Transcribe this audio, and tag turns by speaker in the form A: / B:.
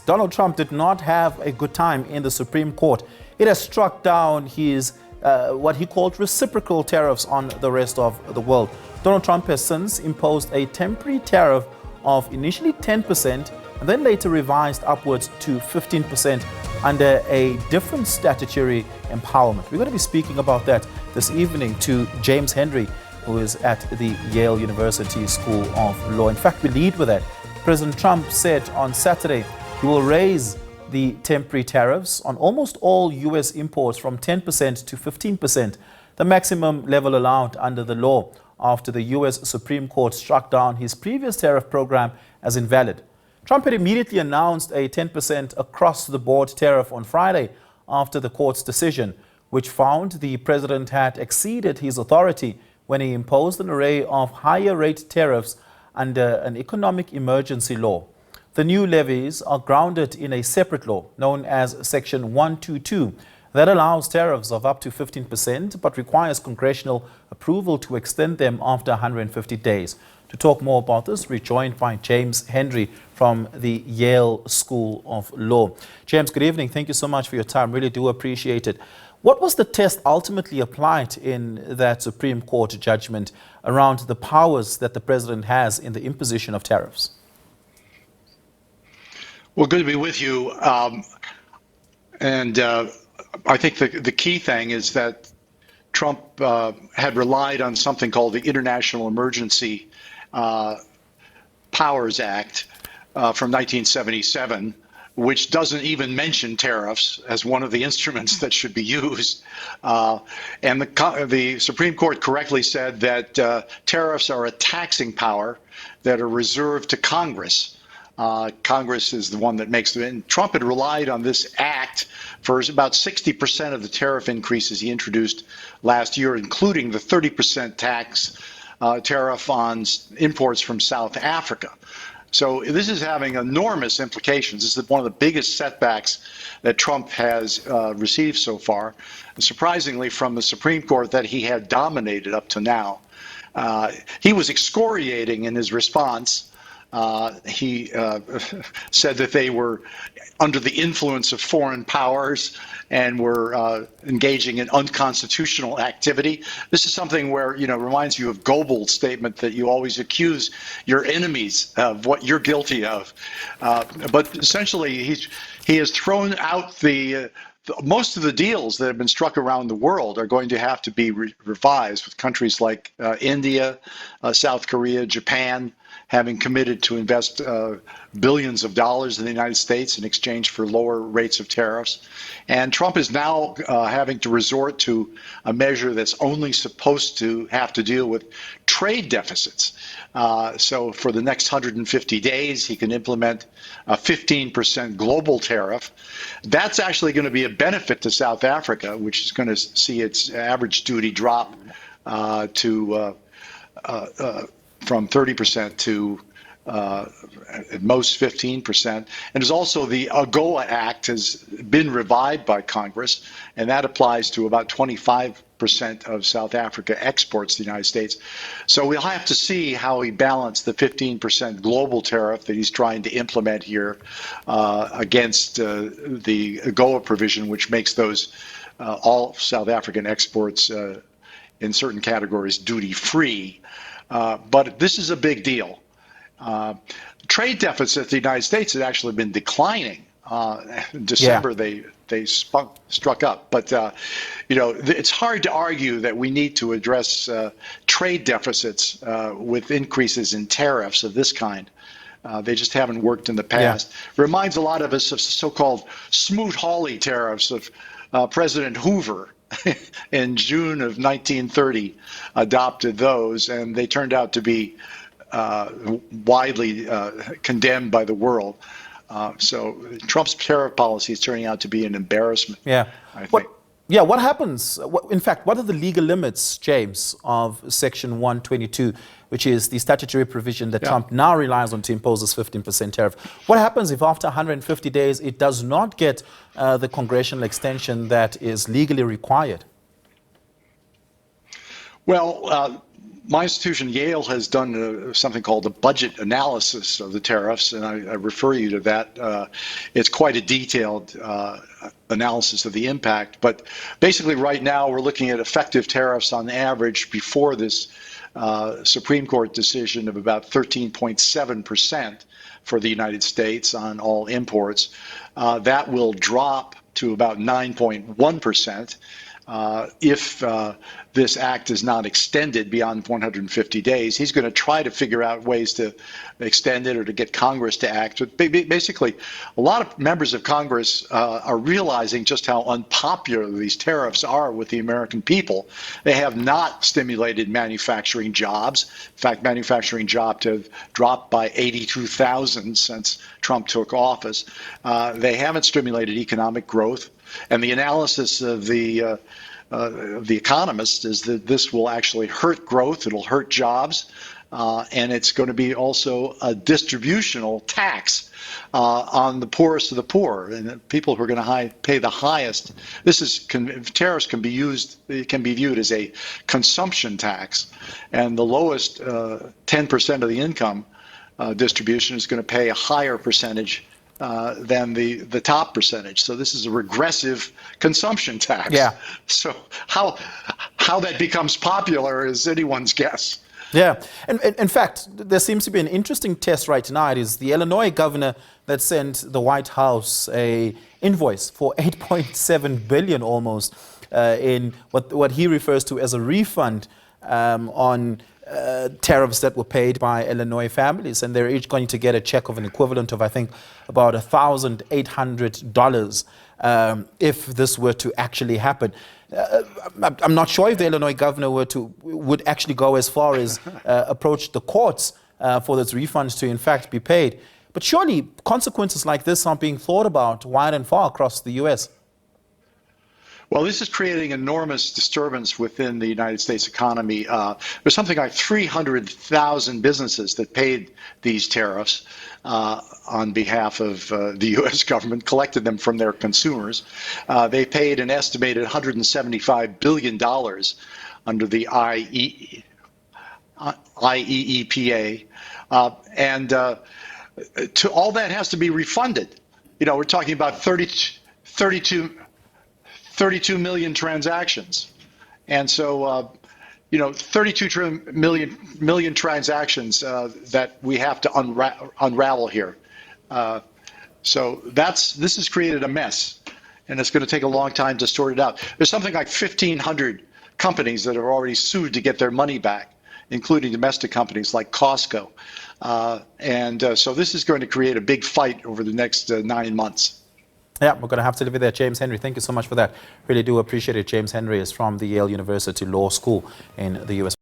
A: Donald Trump did not have a good time in the Supreme Court. It has struck down his what he called reciprocal tariffs on the rest of the world. Donald Trump has since imposed a temporary tariff of initially 10% and then later revised upwards to 15% under a different statutory empowerment. We're going to be speaking about that this evening to James Henry, who is at the Yale University School of Law. In fact, we lead with that. President Trump said on Saturday he will raise the temporary tariffs on almost all U.S. imports from 10% to 15%, the maximum level allowed under the law, after the U.S. Supreme Court struck down his previous tariff program as invalid. Trump had immediately announced a 10% across-the-board tariff on Friday after the court's decision, which found the president had exceeded his authority when he imposed an array of higher-rate tariffs under an economic emergency law. The new levies are grounded in a separate law known as Section 122 that allows tariffs of up to 15% but requires congressional approval to extend them after 150 days. To talk more about this, we're joined by James Henry from the Yale School of Law. James, good evening. Thank you so much for your time. Really do appreciate it. What was the test ultimately applied in that Supreme Court judgment around the powers that the president has in the imposition of tariffs?
B: Well, good to be with you. I think the key thing is that Trump had relied on something called the International Emergency Powers Act from 1977, which doesn't even mention tariffs as one of the instruments that should be used. And the Supreme Court correctly said that tariffs are a taxing power that are reserved to Congress. Congress is the one that makes them. And Trump had relied on this act for about 60% of the tariff increases he introduced last year, including the 30% tax tariff on imports from South Africa. So this is having enormous implications. This is one of the biggest setbacks that Trump has received so far, and surprisingly from the Supreme Court that he had dominated up to now. He was excoriating in his response. He said that they were under the influence of foreign powers and were engaging in unconstitutional activity. This is something where, reminds you of Goebbels' statement that you always accuse your enemies of what you're guilty of. But essentially, he has thrown out most of the deals that have been struck around the world are going to have to be revised with countries like India, South Korea, Japan, having committed to invest billions of dollars in the United States in exchange for lower rates of tariffs. And Trump is now having to resort to a measure that's only supposed to have to deal with trade deficits. So for the next 150 days, he can implement a 15% global tariff. That's actually going to be a benefit to South Africa, which is going to see its average duty drop from 30% to at most 15%. And there's also the AGOA Act has been revived by Congress, and that applies to about 25% of South Africa exports to the United States. So we'll have to see how he balanced the 15% global tariff that he's trying to implement here against the AGOA provision, which makes those all South African exports in certain categories duty-free. But this is a big deal. Trade deficit of the United States has actually been declining. In December, they struck up. But, it's hard to argue that we need to address trade deficits with increases in tariffs of this kind. They just haven't worked in the past. Yeah. Reminds a lot of us of so-called Smoot-Hawley tariffs of President Hoover. In June of 1930, adopted those, and they turned out to be widely condemned by the world. So Trump's tariff policy is turning out to be an embarrassment.
A: Yeah,
B: I think.
A: What happens? In fact, what are the legal limits, James, of Section 122, which is the statutory provision that Trump now relies on to impose this 15% tariff? What happens if after 150 days it does not get the congressional extension that is legally required?
B: Well, my institution, Yale, has done something called a budget analysis of the tariffs, and I refer you to that. It's quite a detailed analysis of the impact. But basically, right now, we're looking at effective tariffs on average before this Supreme Court decision of about 13.7% for the United States on all imports. That will drop to about 9.1%. If this act is not extended beyond 150 days, he's going to try to figure out ways to extend it or to get Congress to act. But basically, a lot of members of Congress are realizing just how unpopular these tariffs are with the American people. They have not stimulated manufacturing jobs. In fact, manufacturing jobs have dropped by 82,000 since Trump took office. They haven't stimulated economic growth. And the analysis of the economists is that this will actually hurt growth, it'll hurt jobs, and it's going to be also a distributional tax on the poorest of the poor, and the people who are going to pay the highest. Tariffs can be used, it can be viewed as a consumption tax, and the lowest 10% of the income distribution is going to pay a higher percentage than the top percentage. So this is a regressive consumption tax.
A: Yeah.
B: So how that becomes popular is anyone's guess.
A: Yeah. And in fact, there seems to be an interesting test right tonight. Is the Illinois governor that sent the White House a invoice for $8.7 billion almost in what he refers to as a refund on tariffs that were paid by Illinois families, and they're each going to get a check of an equivalent of, I think, about $1,800 if this were to actually happen. I'm not sure if the Illinois governor would actually go as far as approach the courts for those refunds to in fact be paid. But surely consequences like this are being thought about wide and far across the U.S.
B: Well, this is creating enormous disturbance within the United States economy. There's something like 300,000 businesses that paid these tariffs on behalf of the U.S. government, collected them from their consumers. They paid an estimated $175 billion under the IEEPA. And all that has to be refunded. You know, we're talking about 32 million transactions. And so, 32 million transactions that we have to unravel here. So this has created a mess, and it's going to take a long time to sort it out. There's something like 1,500 companies that are already sued to get their money back, including domestic companies like Costco. So this is going to create a big fight over the next 9 months.
A: Yeah, we're going to have to leave it there. James Henry, thank you so much for that. Really do appreciate it. James Henry is from the Yale University Law School in the U.S.